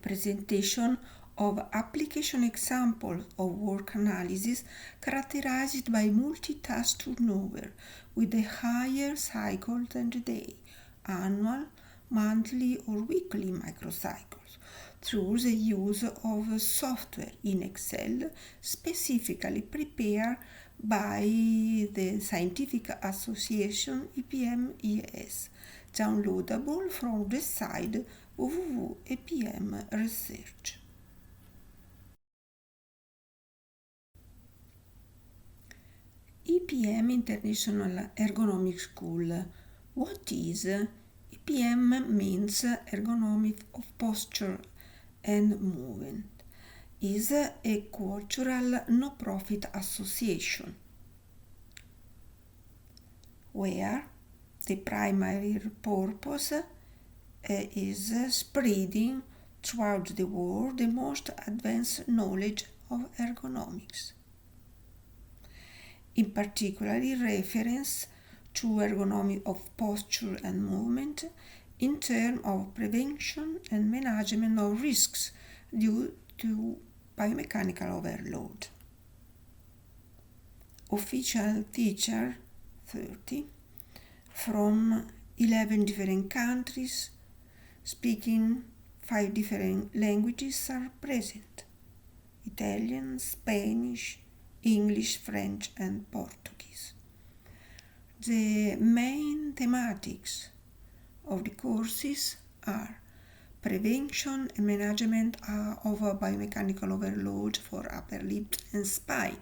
Presentation of application examples of work analysis characterized by multitask turnover with a higher cycle than the day, annual, monthly or weekly microcycles, through the use of software in Excel specifically prepared by the Scientific Association EPM-ES, downloadable from the site www.epm Research. EPM International Ergonomic School. What is EPM? Means ergonomic of posture and movement. Is a cultural no-profit association where the primary purpose is spreading throughout the world the most advanced knowledge of ergonomics. In particular, reference to ergonomics of posture and movement in terms of prevention and management of risks due to biomechanical overload. Official teacher 30 from 11 different countries speaking 5 different languages are present: Italian, Spanish, English, French and Portuguese. The main thematics of the courses are prevention and management of biomechanical overload for upper lip and spine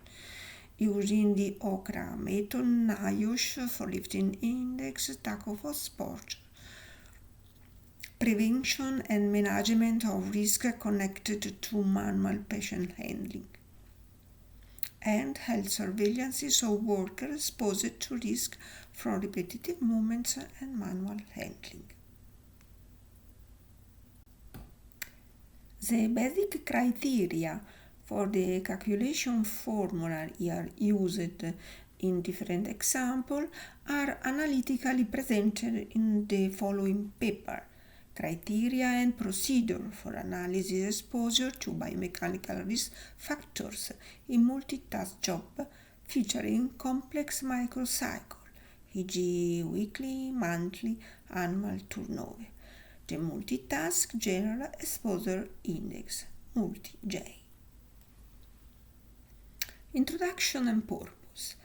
using the OCRA method, NIOSH for lifting index, taco for sport. Prevention and management of risk connected to manual patient handling, and health surveillance of workers exposed to risk from repetitive movements and manual handling. The basic criteria for the calculation formula here used in different examples are analytically presented in the following paper: Criteria and procedure for analysis exposure to biomechanical risk factors in multitask job featuring complex microcycle, e.g. weekly, monthly, annual turnover. The Multitask General Exposure Index, Multigei. Introduction and purpose.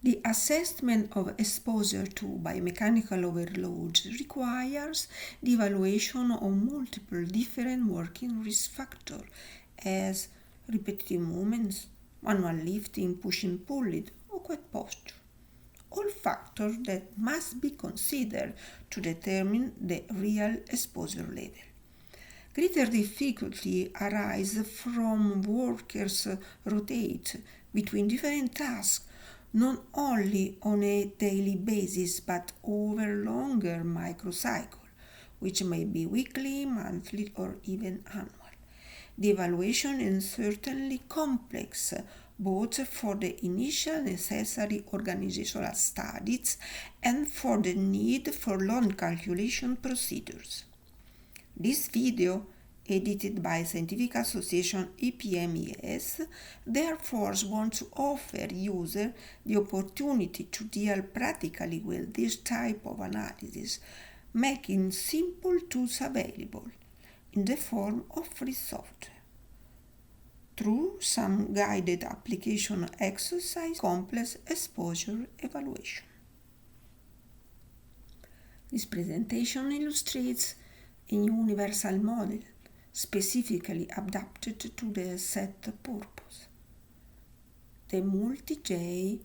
The assessment of exposure to biomechanical overloads requires the evaluation of multiple different working risk factors as repetitive movements, manual lifting, pushing, pulling, awkward posture. All factors that must be considered to determine the real exposure level. Greater difficulty arises from workers rotate between different tasks not only on a daily basis but over longer microcycle, which may be weekly, monthly, or even annual. The evaluation is certainly complex, both for the initial necessary organizational studies and for the need for long calculation procedures. This video, edited by Scientific Association EPM-ES, therefore wants to offer users the opportunity to deal practically with this type of analysis, making simple tools available in the form of free software. Through some guided application exercise, complex exposure evaluation. This presentation illustrates a universal model specifically adapted to the set purpose. The Multigei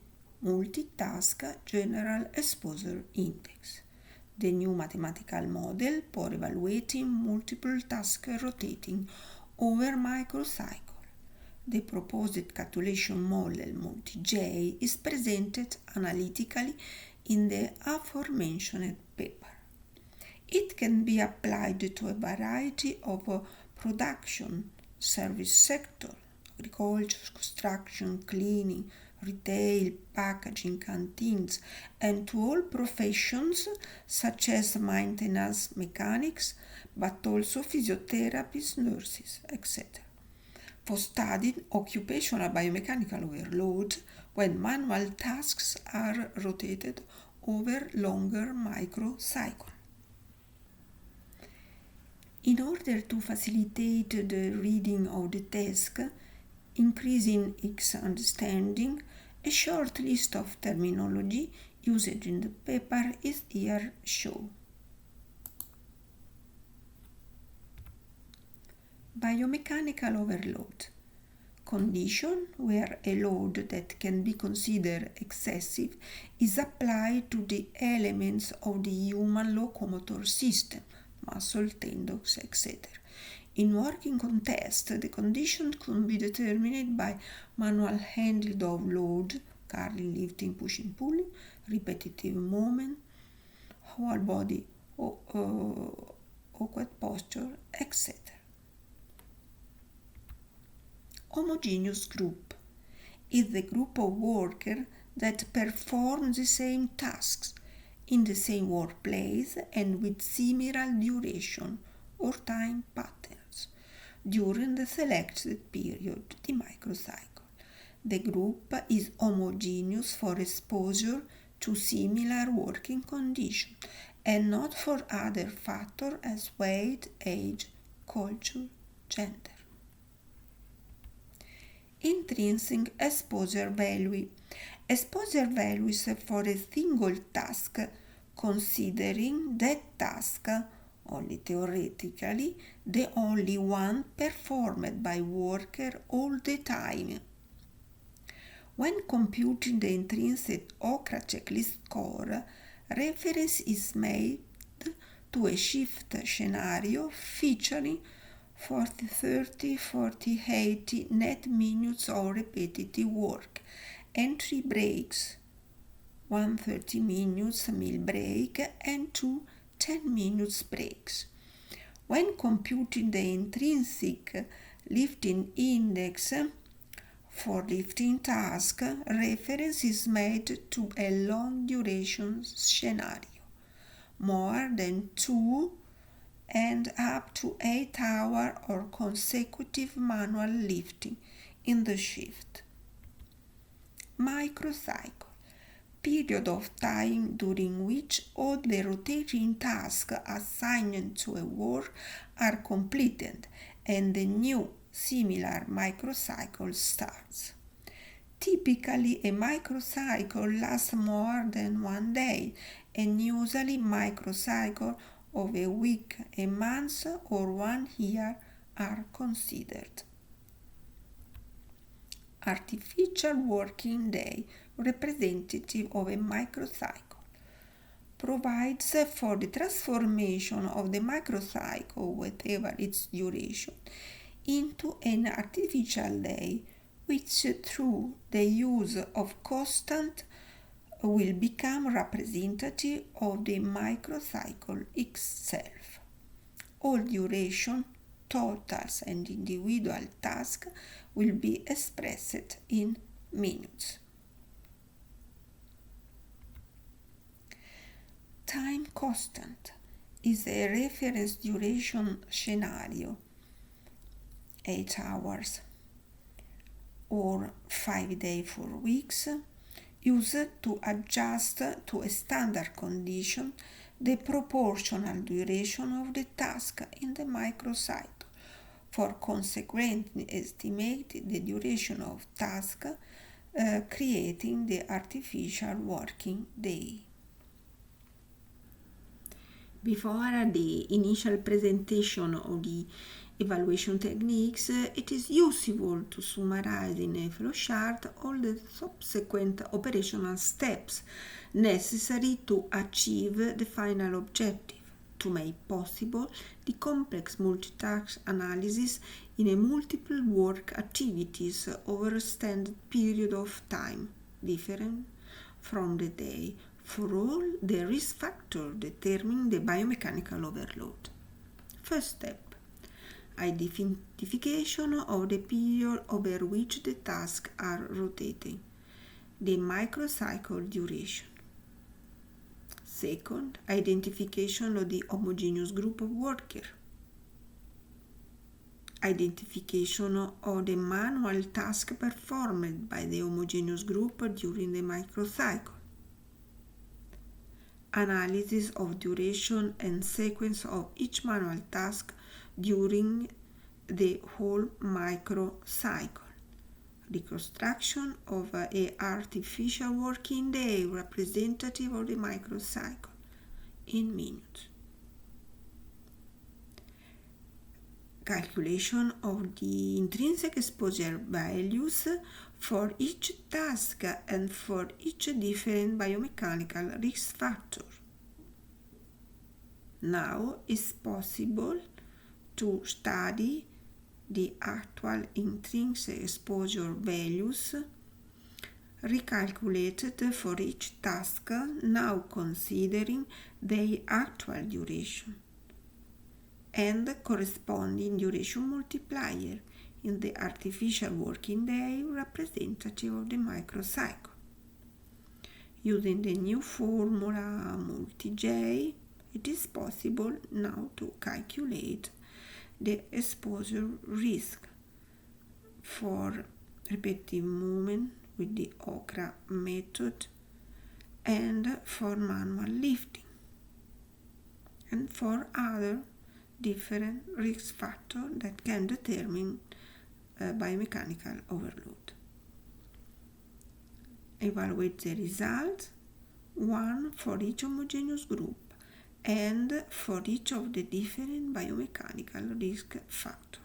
Multitask General Exposure Index, the new mathematical model for evaluating multiple tasks rotating over microcycle. The proposed calculation model Multigei is presented analytically in the aforementioned paper. It can be applied to a variety of production, service sector, agriculture, construction, cleaning, retail, packaging, canteens, and to all professions such as maintenance, mechanics, but also physiotherapists, nurses, etc. For studying occupational biomechanical overload when manual tasks are rotated over longer microcycles. In order to facilitate the reading of the task, increasing its understanding, a short list of terminology used in the paper is here shown. Biomechanical overload. Condition where a load that can be considered excessive is applied to the elements of the human locomotor system, muscle, tendons, etc. In working context, the condition could be determined by manual handling of load, carrying, lifting, pushing, pulling, repetitive movement, whole body, awkward posture, etc. Homogeneous group is the group of workers that perform the same tasks in the same workplace and with similar duration or time patterns during the selected period, the microcycle. The group is homogeneous for exposure to similar working conditions and not for other factors as weight, age, culture, gender. Intrinsic exposure value. Exposure value is for a single task, considering that task, only theoretically, the only one performed by worker all the time. When computing the intrinsic OCRA checklist score, reference is made to a shift scenario featuring 40, 30, 40, 80 net minutes of repetitive work, and 3 breaks, 1 30 minutes meal break and 2 10 minutes breaks. When computing the intrinsic lifting index for lifting task, reference is made to a long duration scenario, more than 2 and up to 8 hours or consecutive manual lifting in the shift. Microcycle, period of time during which all the rotating tasks assigned to a work are completed and a new similar microcycle starts. Typically, a microcycle lasts more than 1 day, and usually microcycle of a week, a month, or 1 year are considered. Artificial working day, representative of a microcycle, provides for the transformation of the microcycle, whatever its duration, into an artificial day, which through the use of constant will become representative of the microcycle itself. All duration, totals and individual tasks will be expressed in minutes. Time constant is a reference duration scenario, 8 hours or 5 days, 4 weeks, used to adjust to a standard condition the proportional duration of the task in the microcycle. For consequently estimate the duration of task, creating the artificial working day. Before the initial presentation of the evaluation techniques, it is useful to summarize in a flowchart all the subsequent operational steps necessary to achieve the final objective, to make possible the complex multitask analysis in a multiple work activities over a extended period of time, different from the day, for all the risk factors determining the biomechanical overload. First step, identification of the period over which the tasks are rotating, the microcycle duration. Second, identification of the homogeneous group of workers. identification of the manual task performed by the homogeneous group during the microcycle, analysis of duration and sequence of each manual task during the whole microcycle, reconstruction of an artificial working day representative of the microcycle in minutes, calculation of the intrinsic exposure values for each task and for each different biomechanical risk factor. Now it's possible to study the actual intrinsic exposure values recalculated for each task, now considering their actual duration and corresponding duration multiplier in the artificial working day representative of the microcycle. Using the new formula Multigei, it is possible now to calculate the exposure risk for repetitive movement with the OCRA method and for manual lifting and for other different risk factors that can determine biomechanical overload. Evaluate the results, one for each homogeneous group and for each of the different biomechanical risk factors.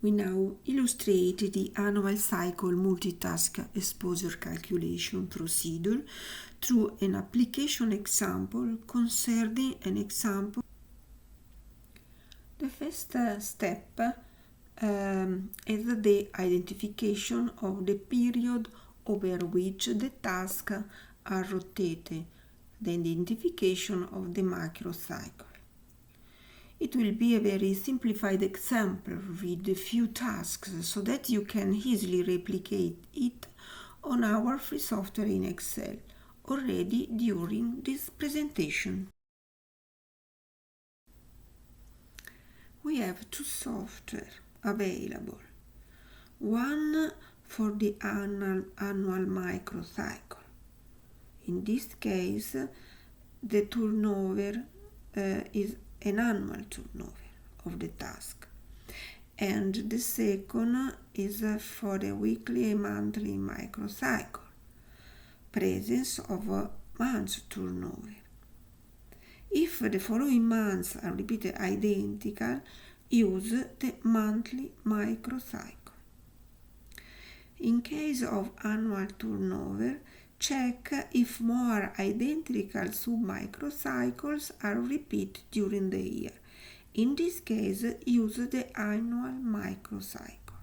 We now illustrate the annual cycle multitask exposure calculation procedure through an application example concerning an example. The first step is the identification of the period over which the tasks are rotated, the identification of the microcycle. It will be a very simplified example with a few tasks so that you can easily replicate it on our free software in Excel already during this presentation. We have two software available. One for the annual microcycle. In this case, the turnover is an annual turnover of the task, and the second is for a weekly and monthly microcycle, presence of a month's turnover. If the following months are repeated identical, use the monthly microcycle. In case of annual turnover, check if more identical sub-microcycles are repeated during the year. In this case, use the annual microcycle.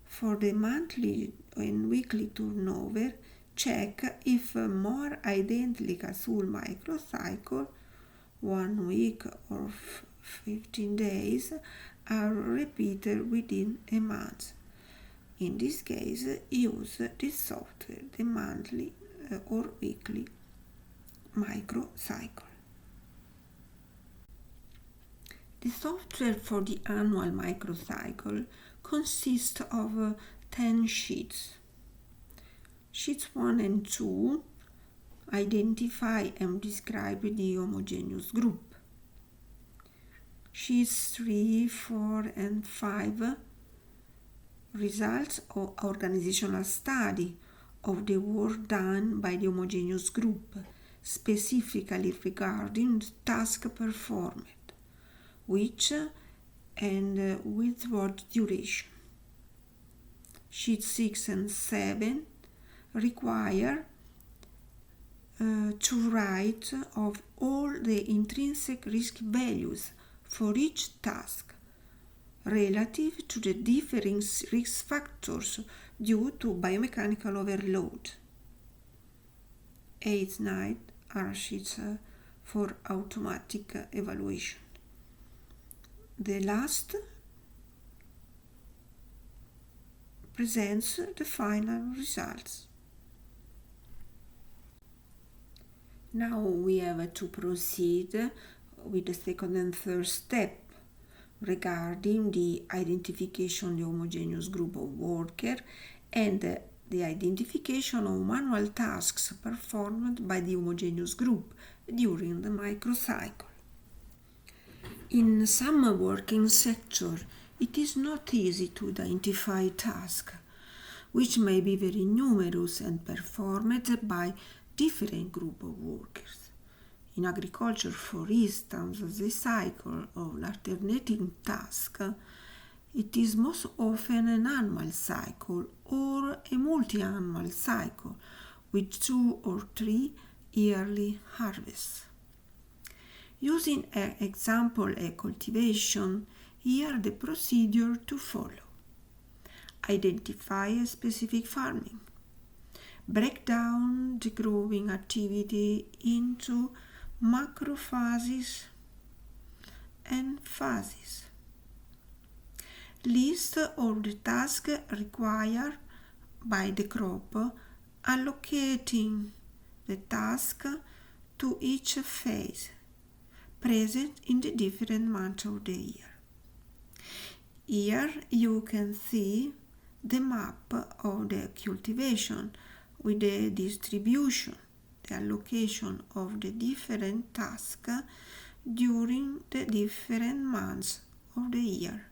For the monthly and weekly turnover, check if more identical sub-microcycles, 1 week or 15 days, are repeated within a month. In this case, use this software, the monthly or weekly microcycle. The software for the annual microcycle consists of 10 sheets. Sheets 1 and 2 identify and describe the homogeneous group. Sheets 3, 4, and 5 results of organizational study of the work done by the homogeneous group, specifically regarding task performed, which and with what duration. Sheets 6 and 7 require to write of all the intrinsic risk values for each task relative to the differing risk factors due to biomechanical overload. 8 and 9 are sheets for automatic evaluation. The last presents the final results. Now we have to proceed with the second and third step regarding the identification of the homogeneous group of workers and the identification of manual tasks performed by the homogeneous group during the microcycle. In some working sectors, it is not easy to identify tasks, which may be very numerous and performed by different groups of workers. In agriculture, for instance, the cycle of alternating tasks, it is most often an annual cycle or a multi-annual cycle with 2 or 3 yearly harvests. Using an example a cultivation, here the procedure to follow. Identify a specific farming. Break down the growing activity into macrophases and phases. List all the tasks required by the crop, allocating the task to each phase present in the different months of the year. Here you can see the map of the cultivation with the distribution, the allocation of the different tasks during the different months of the year.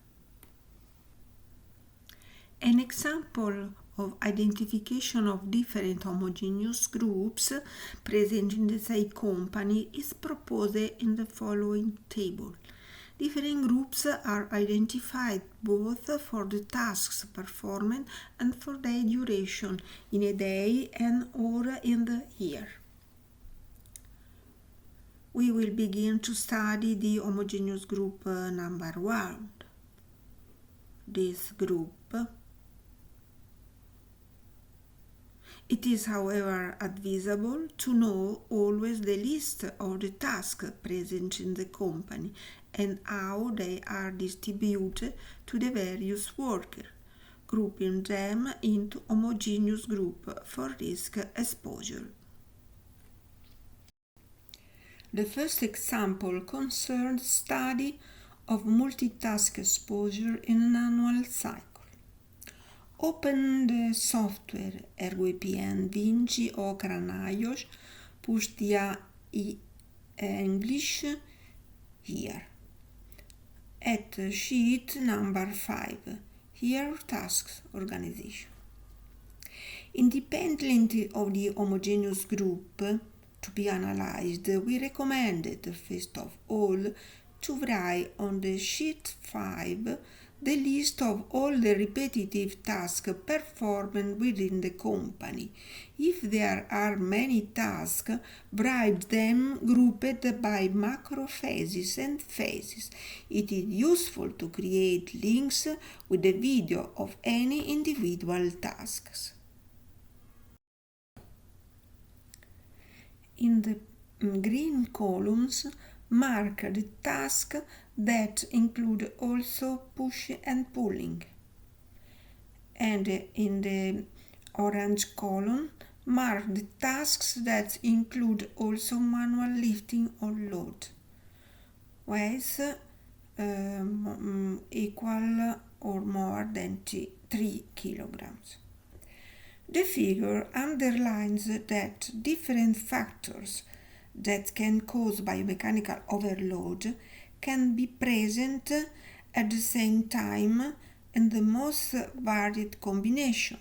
An example of identification of different homogeneous groups present in the same company is proposed in the following table. Different groups are identified both for the tasks performed and for their duration in a day and or in the year. We will begin to study the homogeneous group number 1. This group. It is, however, advisable to know always the list of the tasks present in the company and how they are distributed to the various workers, grouping them into homogeneous groups for risk exposure. The first example concerns study of multitask exposure in an annual cycle. Open the software RWPN Vinci o Cranaios, pustia i English here. At sheet number 5, here tasks organization. Independently of the homogeneous group to be analyzed, we recommended first of all to write on the sheet 5 the list of all the repetitive tasks performed within the company. If there are many tasks, write them grouped by macrophases and phases. It is useful to create links with the video of any individual tasks. In the green columns, mark the tasks that include also pushing and pulling. And in the orange column, mark the tasks that include also manual lifting or load. Weights equal or more than 3 kilograms. The figure underlines that different factors that can cause biomechanical overload can be present at the same time in the most varied combination.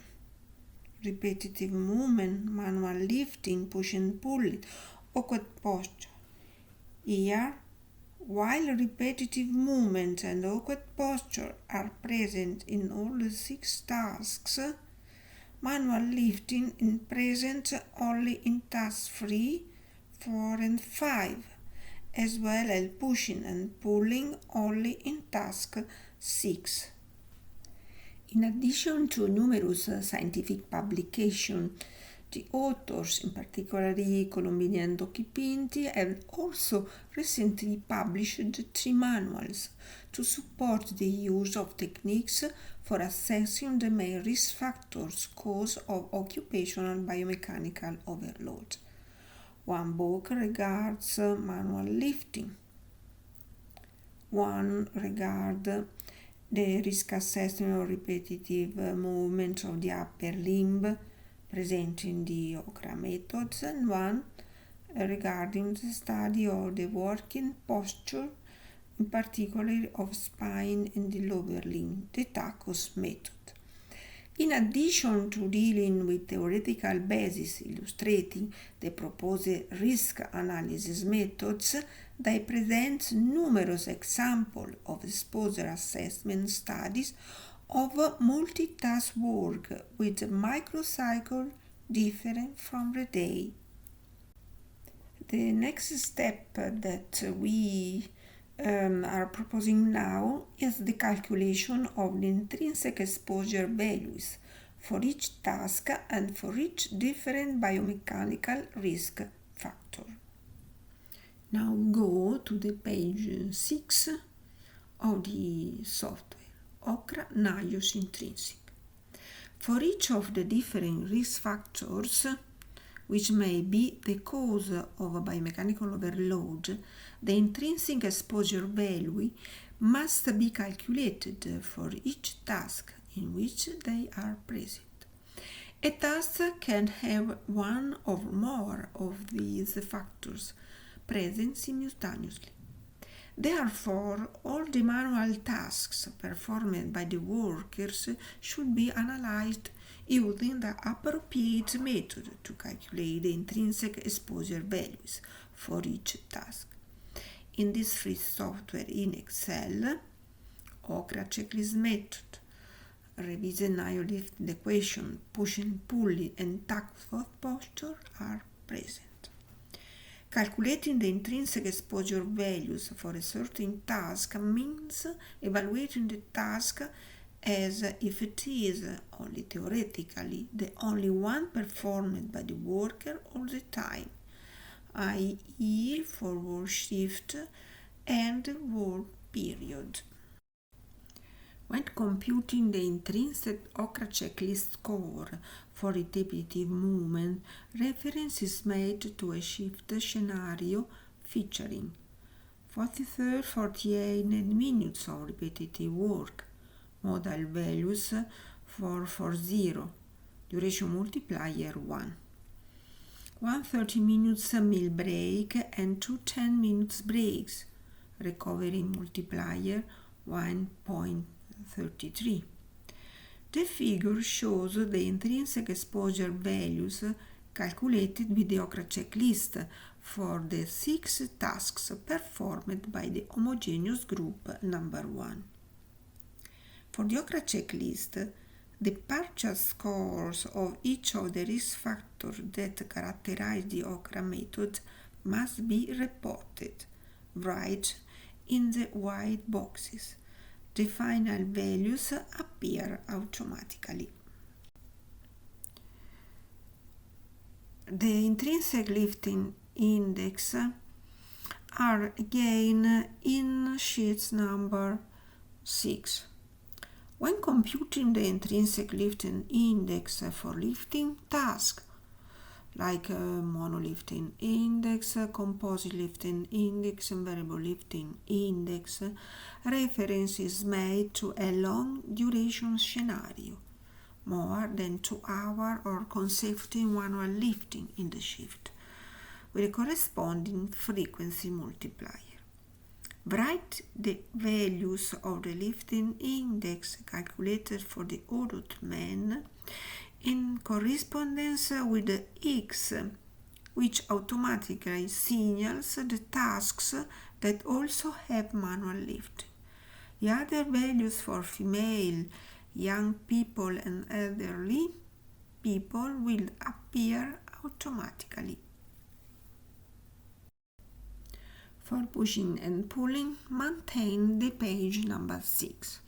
Repetitive movement, manual lifting, pushing and pulling, awkward posture. Here, while repetitive movement and awkward posture are present in all the 6 tasks, manual lifting is present only in task 3, 4 and 5, as well as pushing and pulling only in task 6. In addition to numerous scientific publications, the authors, in particular Colombini and Occhipinti, have also recently published 3 manuals to support the use of techniques for assessing the main risk factors cause of occupational biomechanical overload. One book regards manual lifting. One regards the risk assessment of repetitive movements of the upper limb present in the OCRA methods, and one regarding the study of the working posture, in particular of spine and the lower limb, the TACOS method. In addition to dealing with theoretical basis illustrating the proposed risk analysis methods, they present numerous examples of exposure assessment studies of multitask work with microcycle different from the day. The next step that we are proposing now is the calculation of the intrinsic exposure values for each task and for each different biomechanical risk factor. Now go to the page 6 of the software, OCRA NIOS Intrinsic. For each of the different risk factors, which may be the cause of a biomechanical overload, the intrinsic exposure value must be calculated for each task in which they are present. A task can have one or more of these factors present simultaneously. Therefore, all the manual tasks performed by the workers should be analyzed using the appropriate method to calculate the intrinsic exposure values for each task. In this free software in Excel, OCRA checklist method, revision NIO lifting equation, pushing, pulling, and TACOS posture are present. Calculating the intrinsic exposure values for a certain task means evaluating the task as if it is only theoretically the only one performed by the worker all the time, i.e. for work shift and work period. When computing the intrinsic OCRA checklist score for repetitive movement, reference is made to a shift scenario featuring 43, 48 minutes of repetitive work, modal values 440, duration multiplier 1, 130 minutes meal break and 2 10 minutes breaks, recovery multiplier 1.33. The figure shows the intrinsic exposure values calculated with the OCRA checklist for the 6 tasks performed by the homogeneous group number 1. For the OCRA checklist, the partial scores of each of the risk factors that characterize the OCRA method must be reported right in the white boxes. The final values appear automatically. The intrinsic lifting index are again in sheet number 6. When computing the intrinsic lifting index for lifting tasks, like monolifting index, composite lifting index, and variable lifting index, reference is made to a long duration scenario, more than 2 hours or consecutive manual lifting in the shift, with a corresponding frequency multiplier. Write the values of the lifting index calculated for the adult man in correspondence with the X, which automatically signals the tasks that also have manual lifting. The other values for female, young people and elderly people will appear automatically. For pushing and pulling, maintain the page number 6.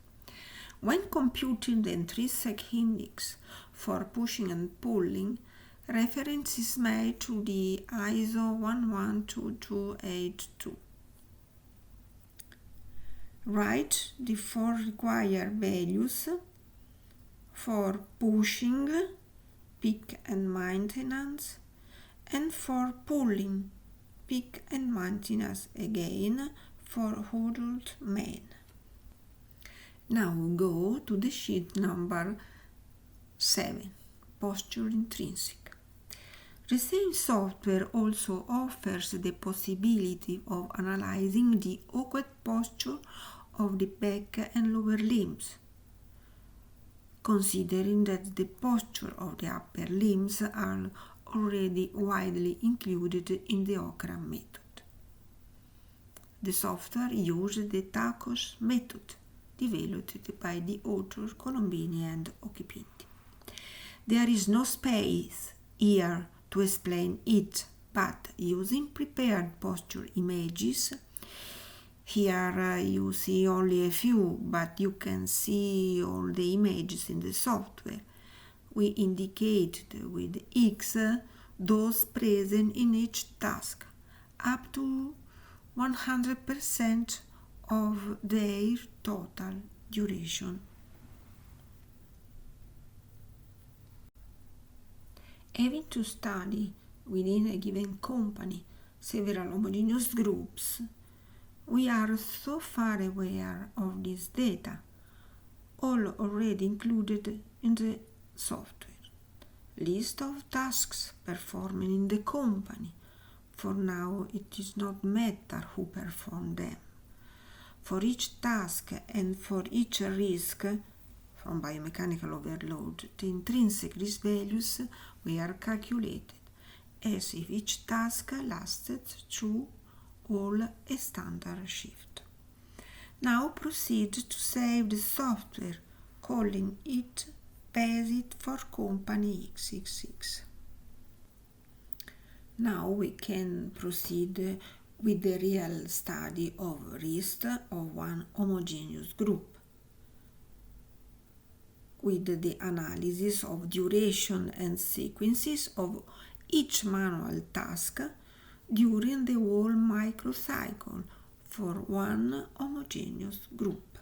When computing the intrinsic index for pushing and pulling, reference is made to the ISO 112282. Write the 4 required values for pushing, peak and maintenance, and for pulling, pick and maintenance again for adult men. Now go to the sheet number 7, posture intrinsic. The same software also offers the possibility of analyzing the awkward posture of the back and lower limbs, considering that the posture of the upper limbs are already widely included in the Okram method. The software uses the TACOS method, developed by the author Colombini and Occhipinti. There is no space here to explain it, but using prepared posture images, here you see only a few, but you can see all the images in the software. We indicate with X those present in each task, up to 100% of their total duration. Having to study within a given company several homogeneous groups, we are so far aware of this data, all already included in the software. List of tasks performed in the company. For now, it does not matter who performed them. For each task and for each risk from biomechanical overload, the intrinsic risk values were calculated as if each task lasted through all a standard shift. Now proceed to save the software, calling it Basit for company XXX. Now we can proceed with the real study of risk of one homogeneous group, with the analysis of duration and sequences of each manual task during the whole microcycle for one homogeneous group.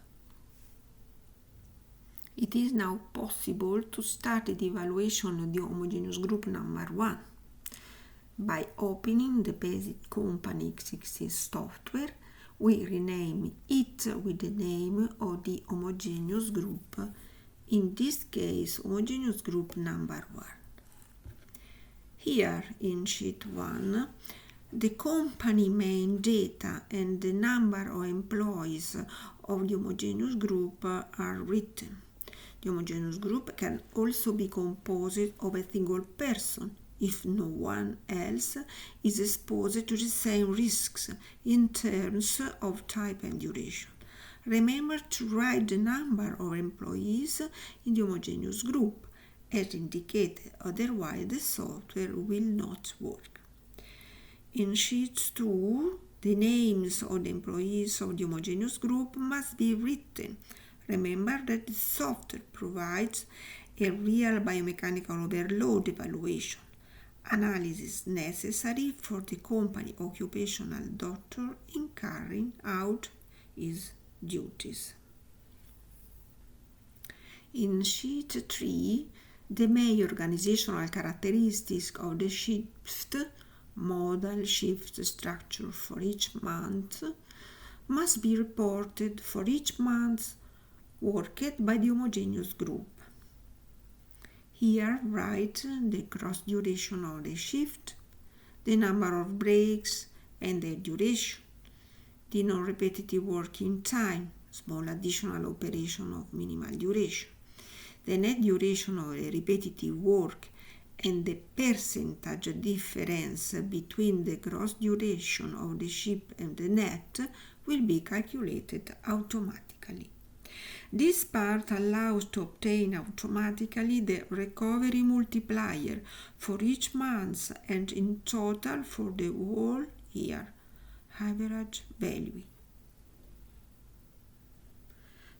It is now possible to start the evaluation of the homogeneous group number 1 by opening the basic company XXX software. We rename it with the name of the homogeneous group, in this case homogeneous group number 1. Here in sheet 1, the company main data and the number of employees of the homogeneous group are written. The homogeneous group can also be composed of a single person if no one else is exposed to the same risks in terms of type and duration. Remember to write the number of employees in the homogeneous group as indicated, otherwise the software will not work. In sheet 2, the names of the employees of the homogeneous group must be written. Remember that the software provides a real biomechanical overload evaluation analysis necessary for the company occupational doctor in carrying out his duties. In sheet 3, the main organizational characteristics of the shift model shift structure for each month must be reported for each month worked by the homogeneous group. Here write the gross duration of the shift, the number of breaks and their duration, the non-repetitive working time, small additional operation of minimal duration, the net duration of the repetitive work, and the percentage difference between the gross duration of the shift and the net will be calculated automatically. This part allows to obtain automatically the recovery multiplier for each month and in total for the whole year, average value.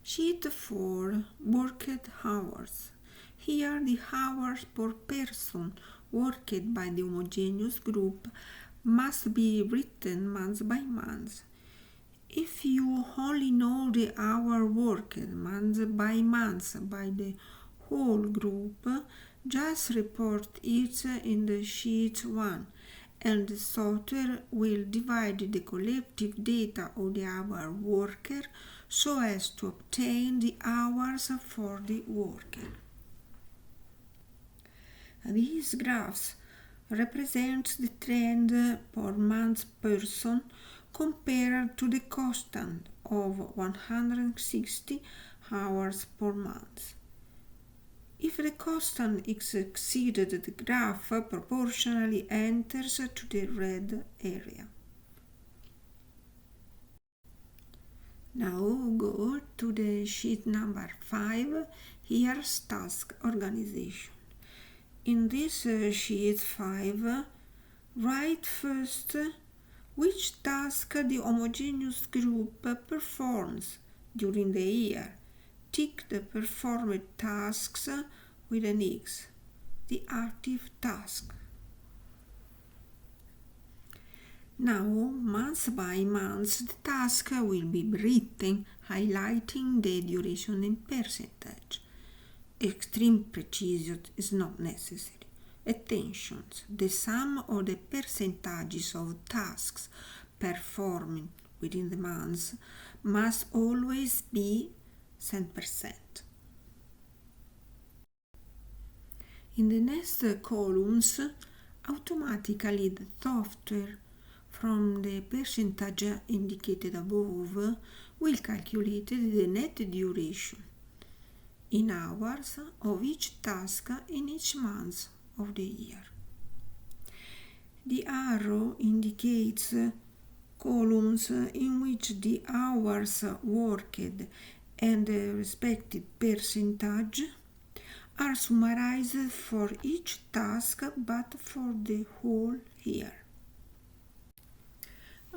Sheet 4, worked hours. Here the hours per person worked by the homogeneous group must be written month by month. If you only know the hour worked month by the whole group, Just report it in the sheet 1 and the software will divide the collective data of the hour worker so as to obtain the hours for the worker. These graphs represent the trend per month person compared to the constant of 160 hours per month. If the constant is exceeded, the graph proportionally enters to the red area. Now go to the sheet number 5, here's task organization. In this sheet 5, write first which task the homogeneous group performs during the year. Tick the performed tasks with an X, the active task. Now, month by month, the task will be written, highlighting the duration in percentage. Extreme precision is not necessary. Attention, the sum of the percentages of tasks performed within the month must always be 100%. In the next columns, automatically the software from the percentage indicated above will calculate the net duration in hours of each task in each month of the year. The arrow indicates columns in which the hours worked and the respective percentage are summarized for each task but for the whole year.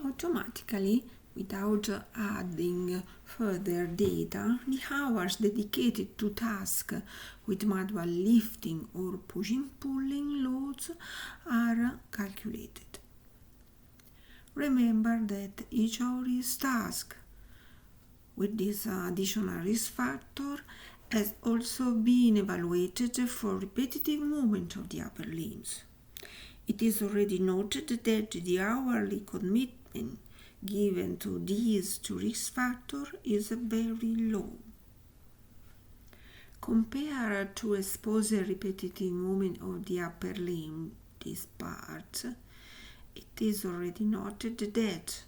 Automatically, without adding further data, the hours dedicated to tasks with manual lifting or pushing-pulling loads are calculated. Remember that each of these tasks with this additional risk factor has also been evaluated for repetitive movement of the upper limbs. It is already noted that the hourly commitment given to these two risk factors is very low. Compared to exposure repetitive movement of the upper limb, this part, it is already noted that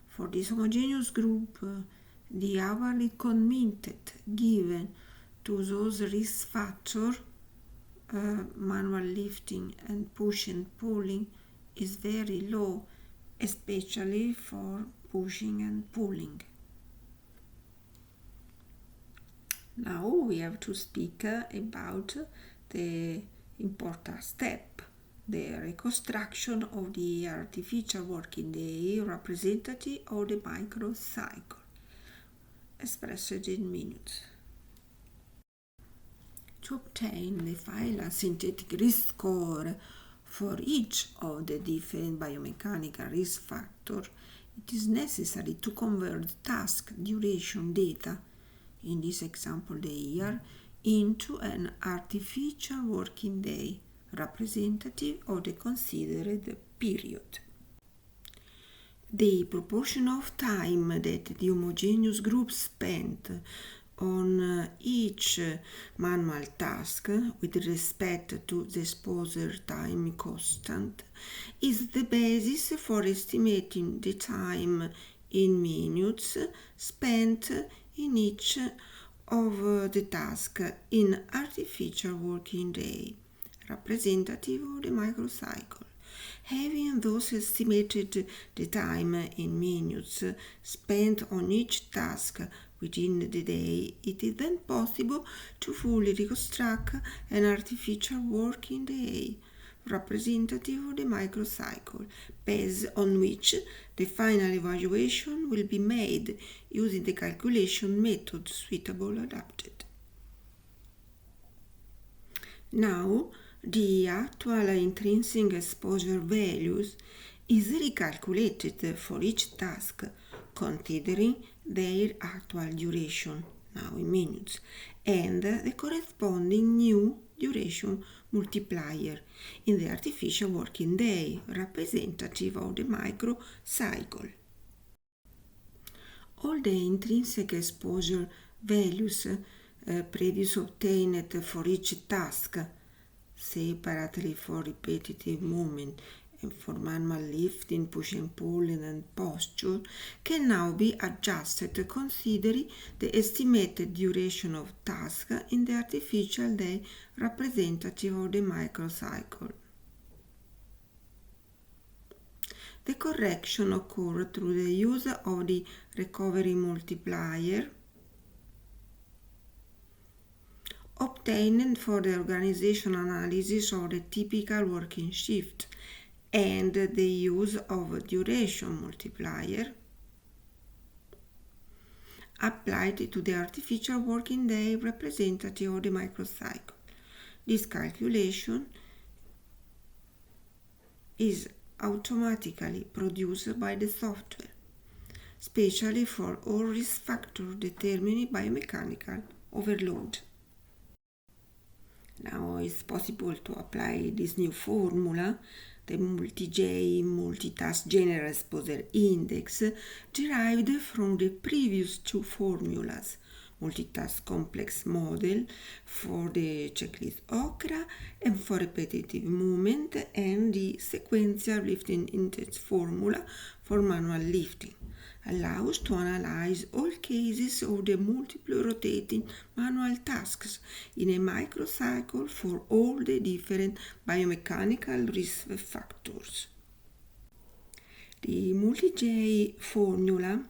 for this homogeneous group, the hourly commitment given to those risk factors, manual lifting and pushing and pulling, is very low, especially for pushing and pulling. Now we have to speak about the important step, the reconstruction of the artificial working day representative of the microcycle, expressed in minutes. To obtain the final synthetic risk score for each of the different biomechanical risk factors, it is necessary to convert task duration data, in this example the year, into an artificial working day representative of the considered period. The proportion of time that the homogeneous group spent on each manual task with respect to the exposure time constant is the basis for estimating the time in minutes spent in each of the tasks in artificial working day, representative of the microcycle. Having thus estimated the time in minutes spent on each task within the day, it is then possible to fully reconstruct an artificial working day, representative of the microcycle, based on which the final evaluation will be made using the calculation method suitable adapted. Now, the actual intrinsic exposure values is recalculated for each task, considering their actual duration, now in minutes, and the corresponding new duration multiplier in the artificial working day, representative of the microcycle. All the intrinsic exposure values previously obtained for each task, separately for repetitive movement and for manual lifting, pushing, pulling, and posture, can now be adjusted considering the estimated duration of task in the artificial day representative of the microcycle. The correction occurs through the use of the recovery multiplier obtained for the organizational analysis of the typical working shift and the use of duration multiplier applied to the artificial working day representative of the microcycle. This calculation is automatically produced by the software, especially for all risk factors determined by mechanical overload. Now it's possible to apply this new formula, the Multigei Multitask General Exposure Index, derived from the previous two formulas, Multitask Complex Model for the checklist OCRA and for repetitive movement, and the Sequential Lifting Index formula for manual lifting, allows to analyze all cases of the multiple rotating manual tasks in a microcycle for all the different biomechanical risk factors. The Multigei formula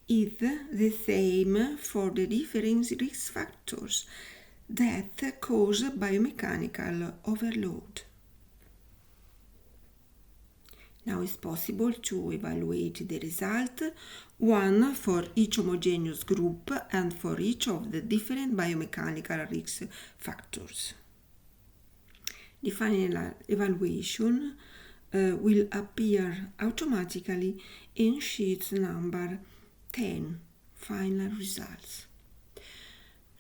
is the same for the different risk factors that cause biomechanical overload. Now it's possible to evaluate the result, one for each homogeneous group and for each of the different biomechanical risk factors. The final evaluation will appear automatically in sheet number 10, final results.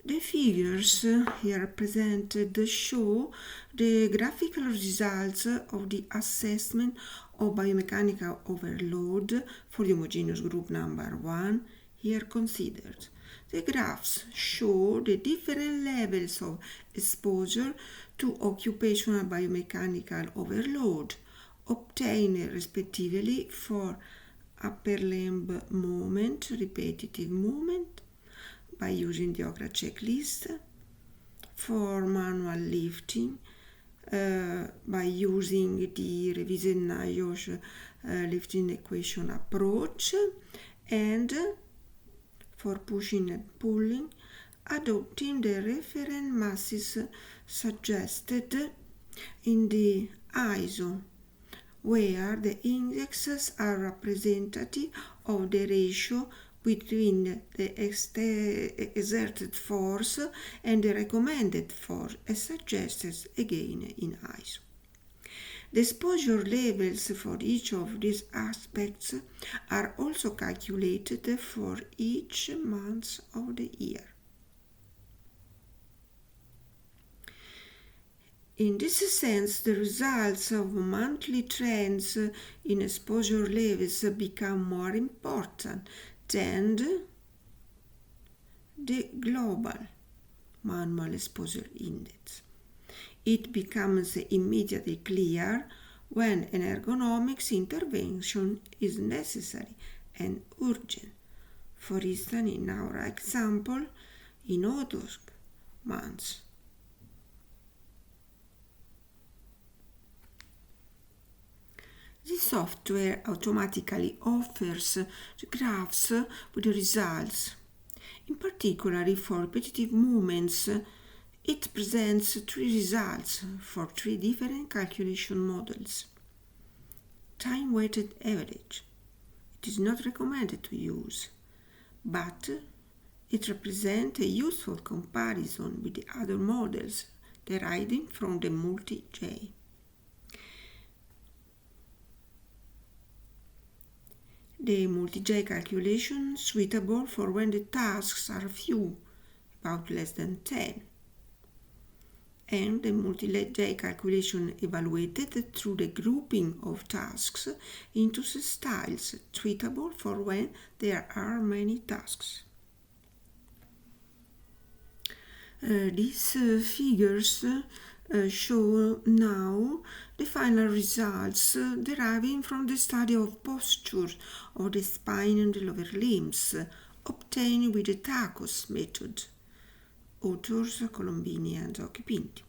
The figures here presented show the graphical results of the assessment of biomechanical overload for the homogeneous group number 1 here considered. The graphs show the different levels of exposure to occupational biomechanical overload obtained respectively for upper limb movement, repetitive movement, by using the OCRA checklist, for manual lifting, by using the revision NIOSH lifting equation approach, and for pushing and pulling, adopting the reference masses suggested in the ISO, where the indexes are representative of the ratio between the exerted force and the recommended force, as suggested again in ISO. The exposure levels for each of these aspects are also calculated for each month of the year. In this sense, the results of monthly trends in exposure levels become more important than the global manual exposure index. It becomes immediately clear when an ergonomics intervention is necessary and urgent. For instance, in our example, in August months. The software automatically offers the graphs with the results. In particular, for repetitive movements, it presents 3 results for 3 different calculation models. Time-weighted average. It is not recommended to use, but it represents a useful comparison with the other models deriving from the Multigei. The Multigei calculation suitable for when the tasks are few out less than 10. And the Multigei calculation evaluated through the grouping of tasks into styles treatable for when there are many tasks. These figures show now the final results deriving from the study of posture of the spine and the lower limbs obtained with the TACOS method. Authors Colombini and Occhipinti.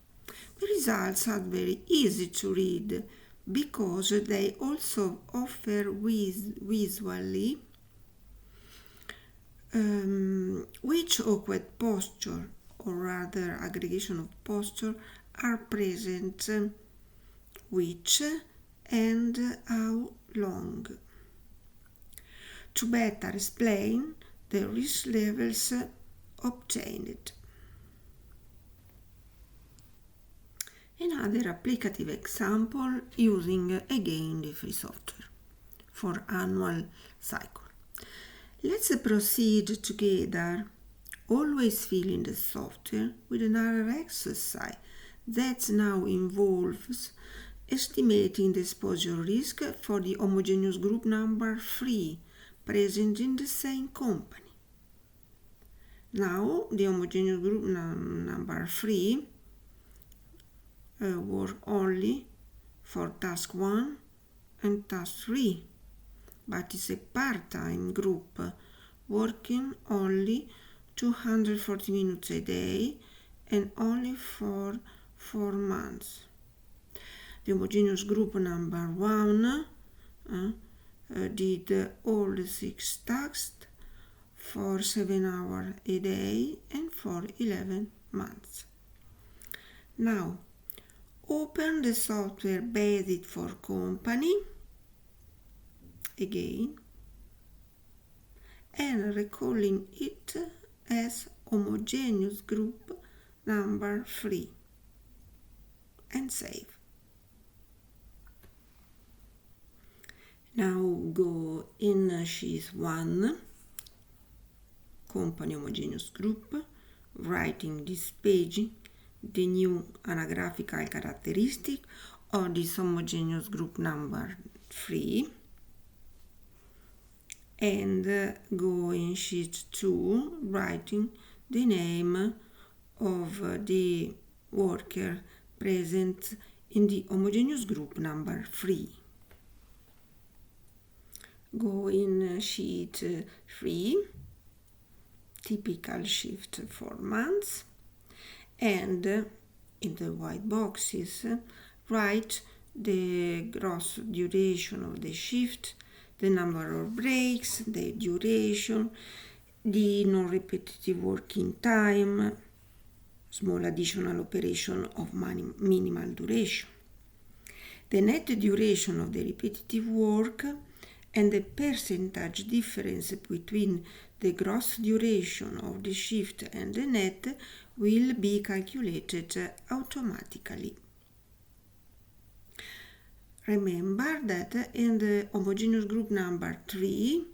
The results are very easy to read because they also offer visually which awkward posture or rather aggregation of posture are present, which and how long. To better explain the risk levels obtained. Another applicative example using again the free software for annual cycle. Let's proceed together, always filling the software with another exercise that now involves estimating the exposure risk for the homogeneous group number 3 present in the same company. Now the homogeneous group number 3 work only for task 1 and task 3, but it's a part-time group working only 240 minutes a day and only for 4 months. The homogeneous group number 1 did all the 6 tasks for 7 hours a day and for 11 months. Now, open the software based for company again and recalling it as homogeneous group number 3 and save. Now go in sheet 1, company homogeneous group, writing this page the new anagraphical characteristic of this homogeneous group number 3, and go in sheet 2 writing the name of the worker present in the homogeneous group number 3. Go in sheet 3, typical shift for months, and in the white boxes write the gross duration of the shift, the number of breaks, the duration, the non-repetitive working time, small additional operation of minimal duration, the net duration of the repetitive work, and the percentage difference between the gross duration of the shift and the net will be calculated automatically. Remember that in the homogeneous group number 3,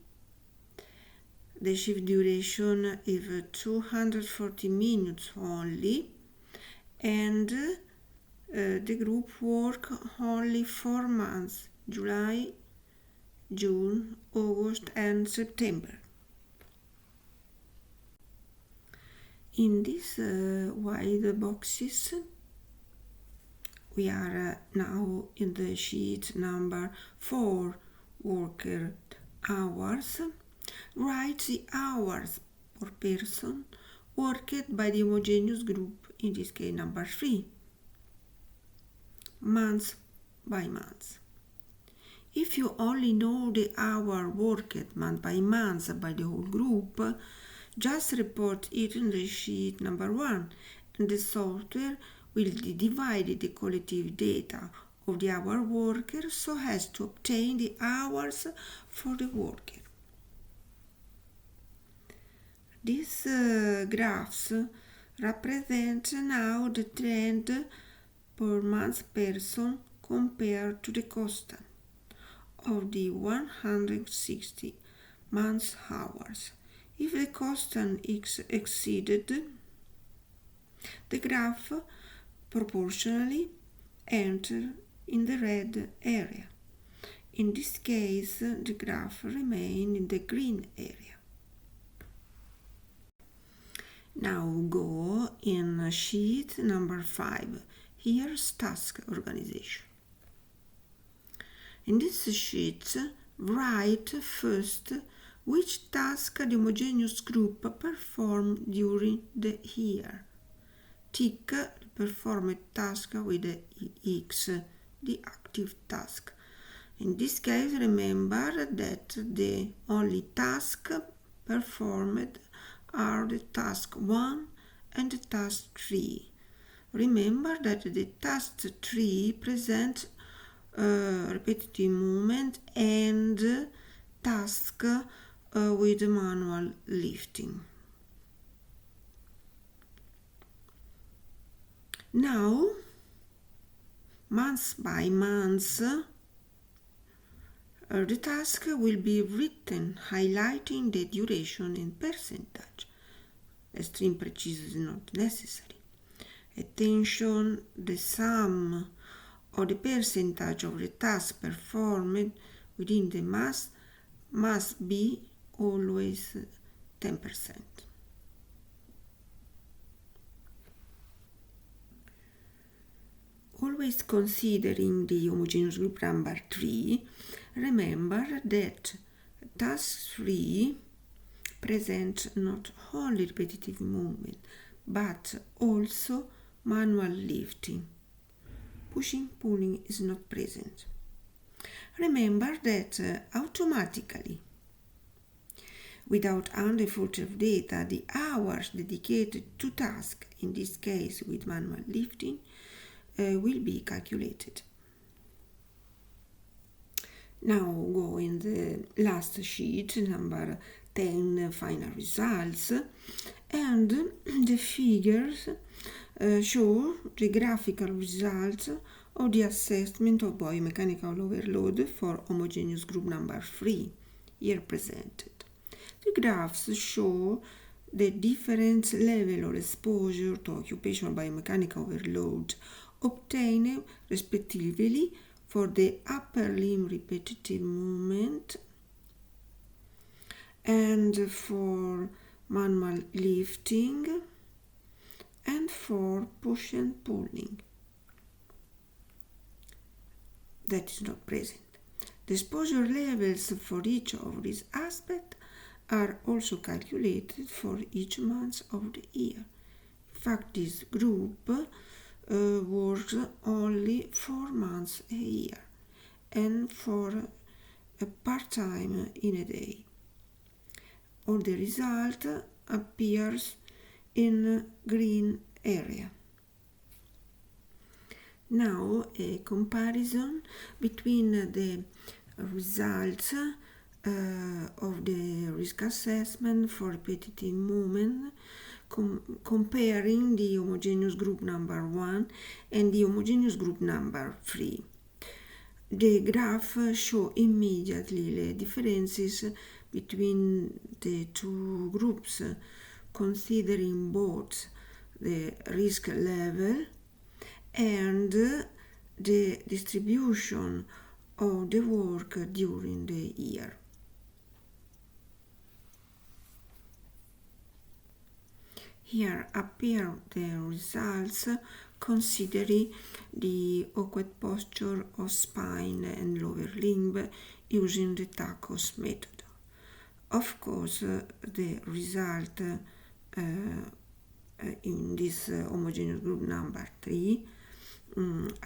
the shift duration is 240 minutes only, and the group work only 4 months, July, June, August and September. In these white boxes, we are now in the sheet number 4, worker hours. Write the hours per person worked by the homogeneous group, in this case number 3, month by month. If you only know the hour worked month by month by the whole group, just report it in the sheet number 1, and the software will divide the collective data of the hour worker so as to obtain the hours for the worker. These graphs represent now the trend per month person compared to the constant of the 160 month hours. If the constant is exceeded, The graph proportionally enters in the red area. In this case, the graph remains in the green area. Now go in sheet number 5. Here's task organization. In this sheet, write first which task the homogeneous group performed during the year. Tick the performed task with the X, the active task. In this case, remember that the only tasks performed are the task 1 and the task 3. Remember that the task 3 presents repetitive movement and task with manual lifting. Now, month by month, the task will be written, highlighting the duration in percentage. Extreme precision is not necessary. Attention, the sum or the percentage of the task performed within the month must be always 10%. Always considering the homogeneous group number 3, remember that task 3 presents not only repetitive movement, but also manual lifting. Pushing, pulling is not present. Remember that automatically, without undefaulted data, the hours dedicated to task, in this case with manual lifting, will be calculated. Now go in the last sheet, number 10, final results, and the figures show the graphical results of the assessment of biomechanical overload for homogeneous group number 3, here presented. The graphs show the different level of exposure to occupational biomechanical overload obtained respectively for the upper limb repetitive movement and for manual lifting and for push and pulling. That is not present. The exposure levels for each of these aspects are also calculated for each month of the year. In fact, this group works only 4 months a year and for a part-time in a day. All the result appears in green area. Now a comparison between the results of the risk assessment for repetitive movement comparing the homogeneous group number 1 and the homogeneous group number 3. The graph shows immediately the differences between the two groups, considering both the risk level and the distribution of the work during the year. Here appear the results considering the awkward posture of spine and lower limb using the TACOS method. Of course, the result in this homogeneous group number 3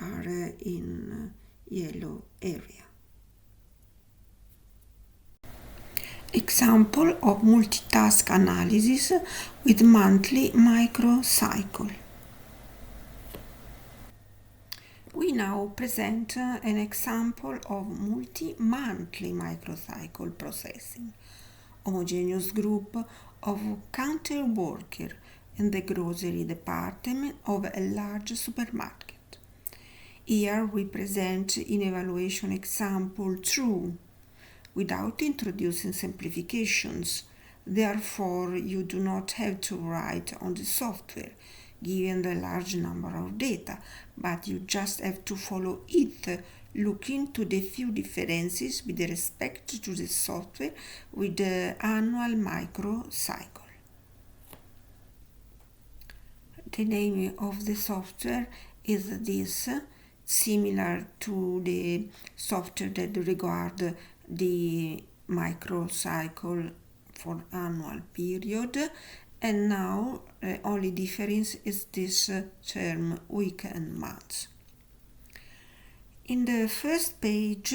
are in yellow area. Example of multitask analysis with monthly microcycle. We now present an example of multi-monthly microcycle processing. Homogeneous group of counter worker in the grocery department of a large supermarket. Here we present in evaluation example true, without introducing simplifications. Therefore, you do not have to write on the software. given the large number of data, but you just have to follow it, look into the few differences with respect to the software with the annual microcycle. The name of the software is this, similar to the software that regard the microcycle for annual period, and now only difference is this term week and month. In the first page,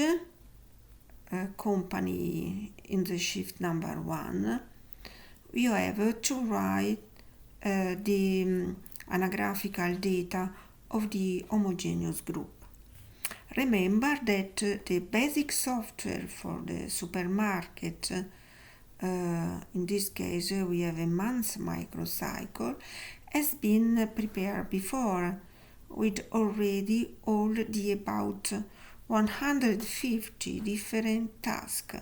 company in the shift number 1, you have to write the anagraphical data of the homogeneous group. Remember that the basic software for the supermarket, in this case we have a month microcycle, has been prepared before with already all the about 150 different tasks,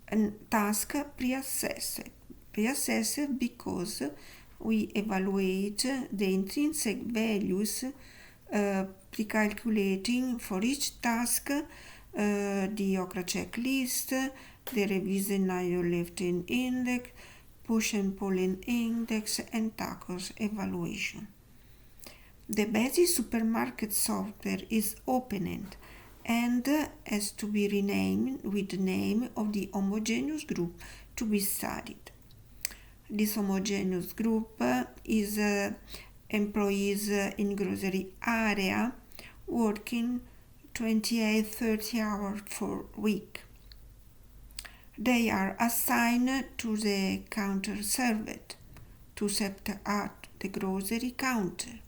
and tasks pre-assessed because we evaluate the intrinsic values, pre-calculating for each task the OCRA checklist, the revision lifting index, push and pulling index, and tacos evaluation. The basic supermarket software is open-end and has to be renamed with the name of the homogeneous group to be studied. This homogeneous group is employees in grocery area working 28-30 hours per week. They are assigned to the counter served, to set at the grocery counter,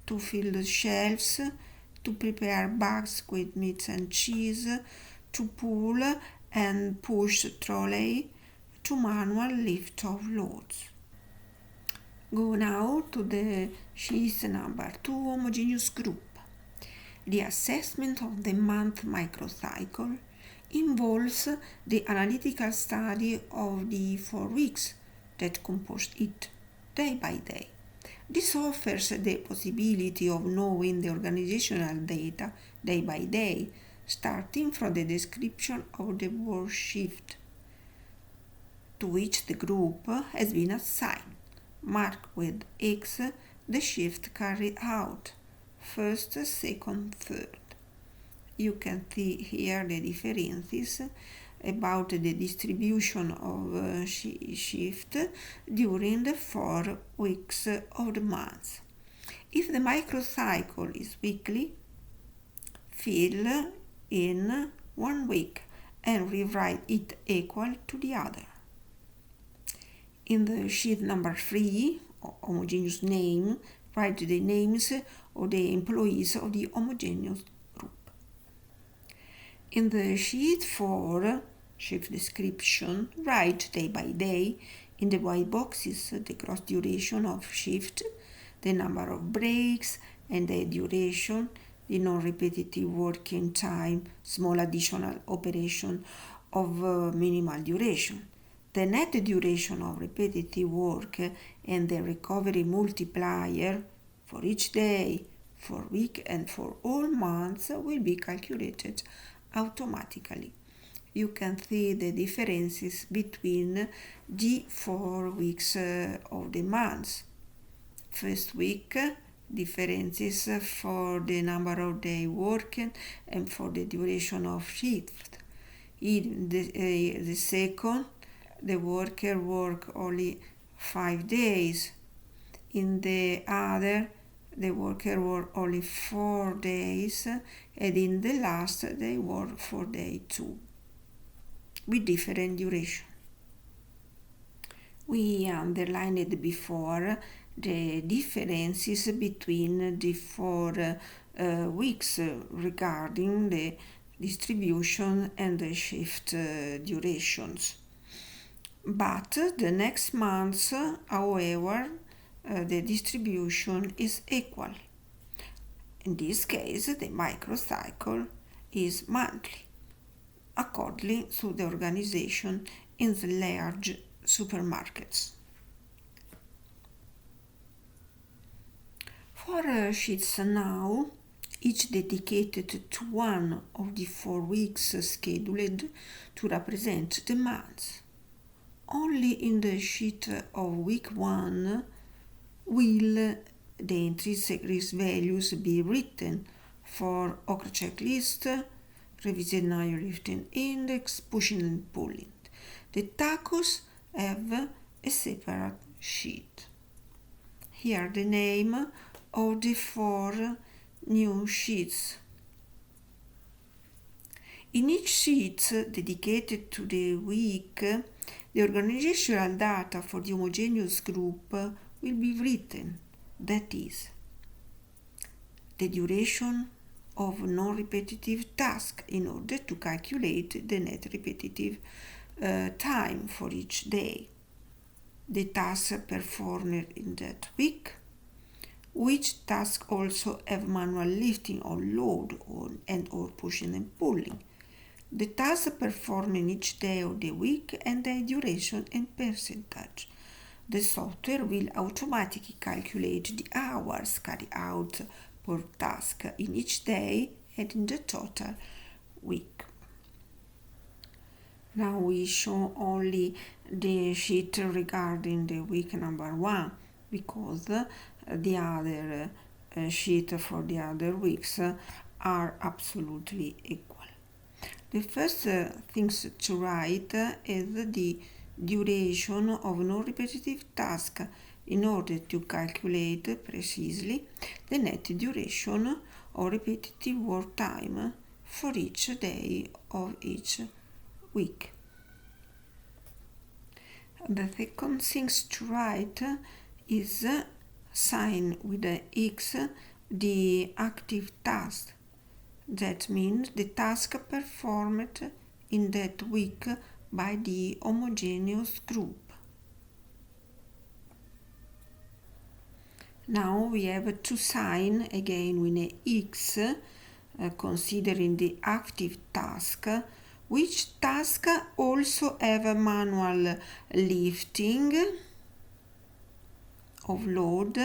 to fill the shelves, to prepare bags with meats and cheese, to pull and push trolley, to manual lift of loads. Go now to the sheet number 2 homogeneous group. The assessment of the month microcycle involves the analytical study of the 4 weeks that compose it, day by day. This offers the possibility of knowing the organizational data day by day, starting from the description of the work shift to which the group has been assigned, marked with X the shift carried out, first, second, third. You can see here the differences about the distribution of shift during the 4 weeks of the month. If the microcycle is weekly, fill in 1 week and rewrite it equal to the other. In the sheet number 3, homogeneous name, write the names of the employees of the homogeneous group. In the sheet 4, shift description, write day by day in the white boxes the gross duration of shift, the number of breaks and the duration, the non-repetitive working time, small additional operation of minimal duration, the net duration of repetitive work, and the recovery multiplier for each day, for week, and for all months will be calculated automatically. You can see the differences between the 4 weeks of the month. First week, differences for the number of days worked and for the duration of shift. In the second, the worker work only 5 days. In the other, the worker work only 4 days, and in the last, they work 4 days too, with different duration. We underlined before the differences between the 4 weeks regarding the distribution and the shift durations. But the next month, however, the distribution is equal. In this case, the microcycle is monthly, according to the organization in the large supermarkets. For sheets now, each dedicated to one of the 4 weeks scheduled to represent the month. Only in the sheet of week 1 will the intrinsic risk values be written for okra checklist, revisit now your lifting index, pushing and pulling. The tacos have a separate sheet. Here the name of the 4 new sheets. In each sheet dedicated to the week, the organizational data for the homogeneous group will be written. That is, the duration of non-repetitive task in order to calculate the net repetitive time for each day, the task performed in that week, which task also have manual lifting or load and or pushing and pulling, the task performed in each day of the week and their duration and percentage. The software will automatically calculate the hours carried out per task in each day and in the total week. Now we show only the sheet regarding the week number 1 because the other sheet for the other weeks are absolutely equal. The first things to write is the duration of non-repetitive task in order to calculate precisely the net duration of repetitive work time for each day of each week. The second things to write is sign with the X the active task. That means the task performed in that week by the homogeneous group. Now we have to sign again with an X, considering the active task, which task also have a manual lifting of load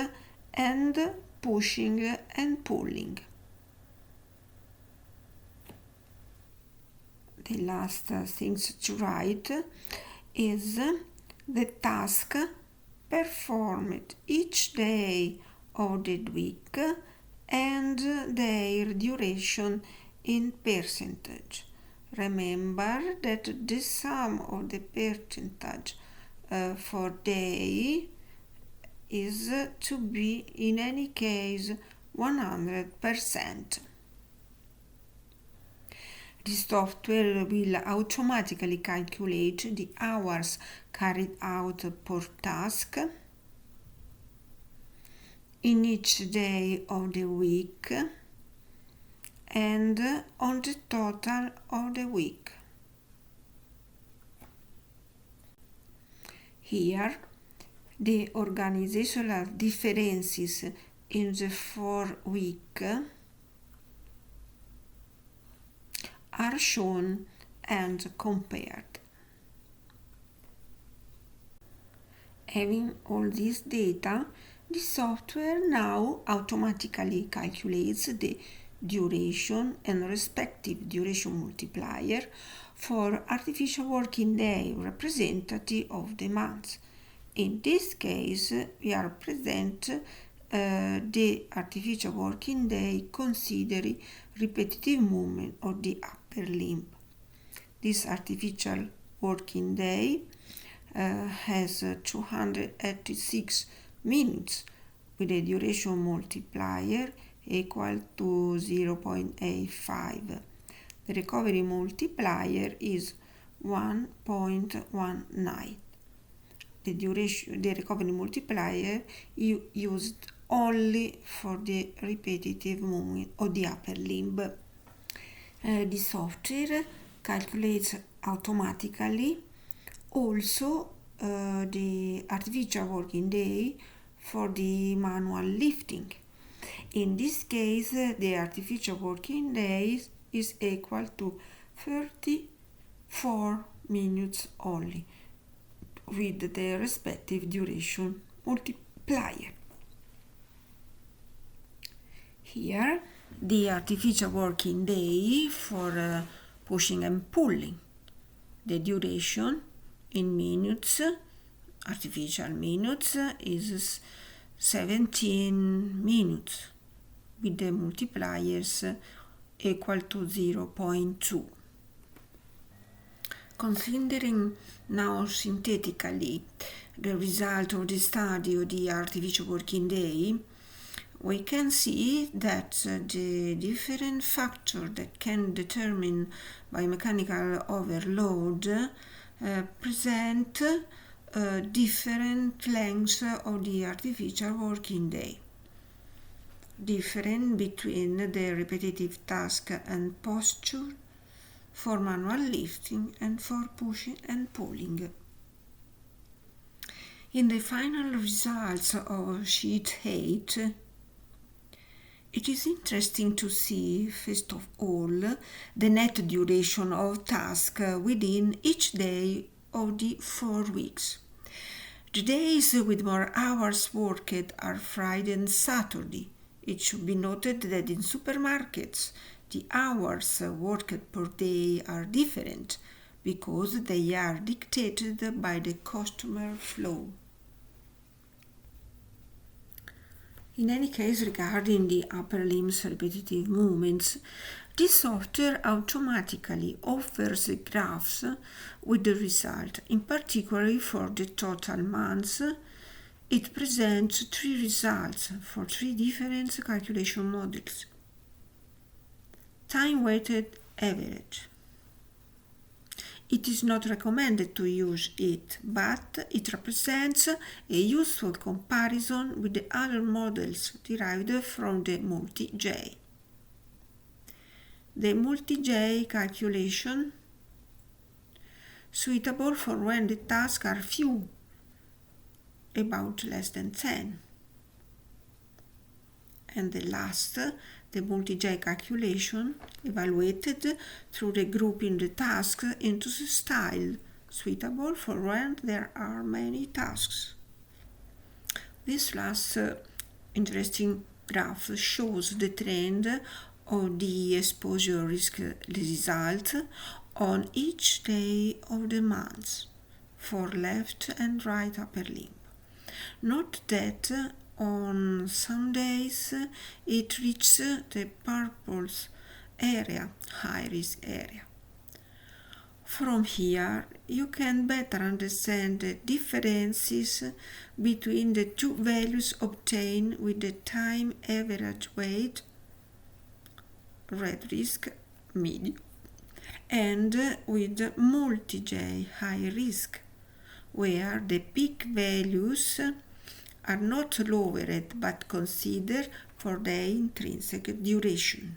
and pushing and pulling. The last things to write is the task performed each day of the week and their duration in percentage. Remember that the sum of the percentage for day is to be in any case 100%. The software will automatically calculate the hours carried out per task in each day of the week and on the total of the week. Here, the organizational differences in the 4 weeks are shown and compared. Having all this data, the software now automatically calculates the duration and respective duration multiplier for artificial working day representative of the month. In this case, we are present the artificial working day considering repetitive movement of the upper limb. This artificial working day has 286 minutes with a duration multiplier equal to 0.85. The recovery multiplier is 1.19. The recovery multiplier is used only for the repetitive movement of the upper limb. The software calculates automatically also the artificial working day for the manual lifting. In this case, the artificial working day is equal to 34 minutes only, with the respective duration multiplier. Here, the artificial working day for pushing and pulling. The duration in minutes, artificial minutes, is 17 minutes with the multipliers equal to 0.2. Considering now synthetically the result of the study of the artificial working day, we can see that the different factors that can determine biomechanical overload present different lengths of the artificial working day. Different between the repetitive task and posture, for manual lifting and for pushing and pulling. In the final results of sheet 8, it is interesting to see, first of all, the net duration of task within each day of the 4 weeks. The days with more hours worked are Friday and Saturday. It should be noted that in supermarkets, the hours worked per day are different because they are dictated by the customer flow. In any case, regarding the upper limbs repetitive movements, this software automatically offers graphs with the result. In particular, for the total months, it presents 3 results for 3 different calculation models. Time-weighted average. It is not recommended to use it, but it represents a useful comparison with the other models derived from the Multigei. The Multigei calculation, suitable for when the tasks are few, about less than 10. And the last, the Multigei calculation, evaluated through the grouping the tasks into the style, suitable for when there are many tasks. This last interesting graph shows the trend of the exposure risk result on each day of the month for left and right upper limb. Note that on some days it reaches the purple area, high risk area. From here you can better understand the differences between the two values obtained with the time average weight, red risk, medium, and with the Multigei, high risk, where the peak values are not lowered but considered for their intrinsic duration.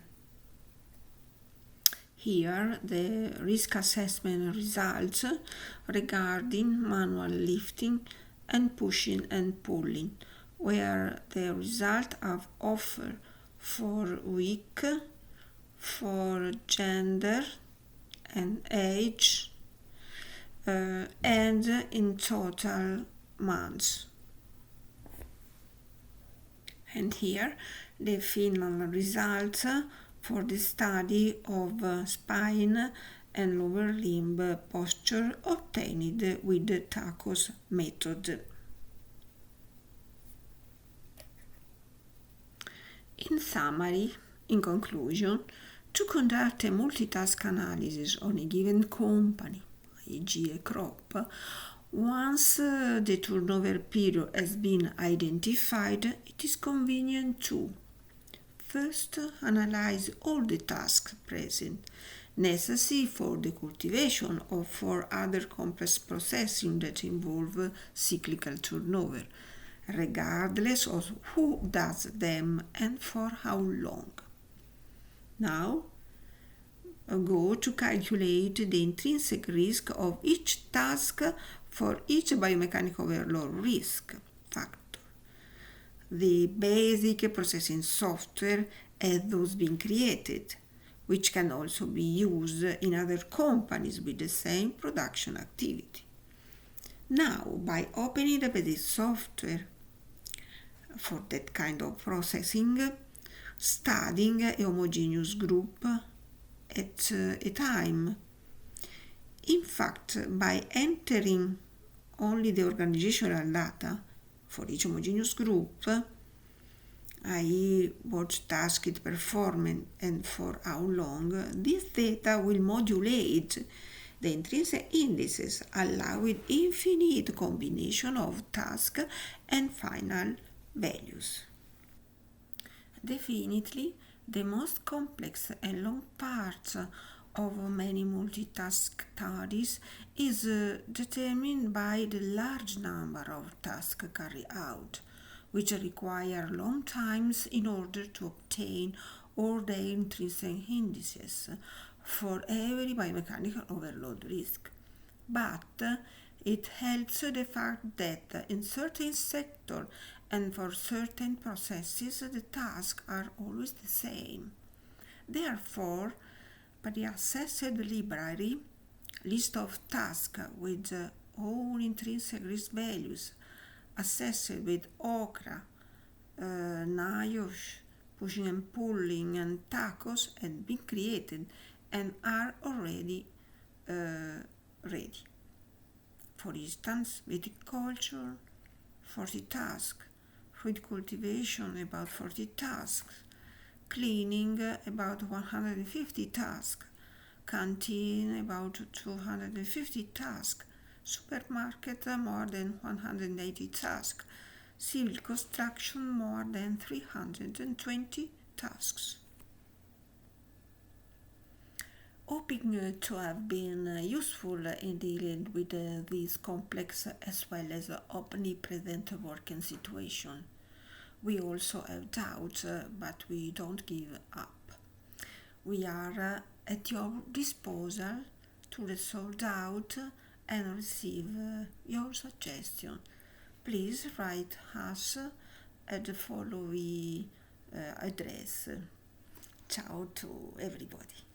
Here the risk assessment results regarding manual lifting and pushing and pulling, where the results are offered for week, for gender and age, and in total months. And here the final results for the study of spine and lower limb posture obtained with the TACOS method. In summary, in conclusion, to conduct a multitask analysis on a given company, e.g. a crop, once the turnover period has been identified, it is convenient to first analyze all the tasks present, necessary for the cultivation or for other complex processing that involve cyclical turnover, regardless of who does them and for how long. Now, go to calculate the intrinsic risk of each task for each biomechanical overload risk factor. The basic processing software has thus been created, which can also be used in other companies with the same production activity. Now, by opening the basic software for that kind of processing, studying a homogeneous group at a time. In fact, by entering only the organizational data for each homogeneous group, i.e. what task it performed and for how long, this data will modulate the intrinsic indices, allowing infinite combination of task and final values. Definitely, the most complex and long parts of many multitask studies is determined by the large number of tasks carried out, which require long times in order to obtain all the intrinsic indices for every biomechanical overload risk. But it helps the fact that in certain sectors and for certain processes the tasks are always the same. Therefore, by the assessed library list of tasks with all intrinsic risk values assessed with OCRA, NIOSH, pushing and pulling, and TACOS have been created and are already ready. For instance, viticulture, 40 tasks, fruit cultivation, about 40 tasks, cleaning, about 150 tasks, canteen, about 250 tasks, supermarket, more than 180 tasks, civil construction, more than 320 tasks. Hoping to have been useful in dealing with this complex as well as omnipresent working situation. We also have doubts, but we don't give up. We are at your disposal to resolve doubt and receive your suggestion. Please write us at the following address. Ciao to everybody.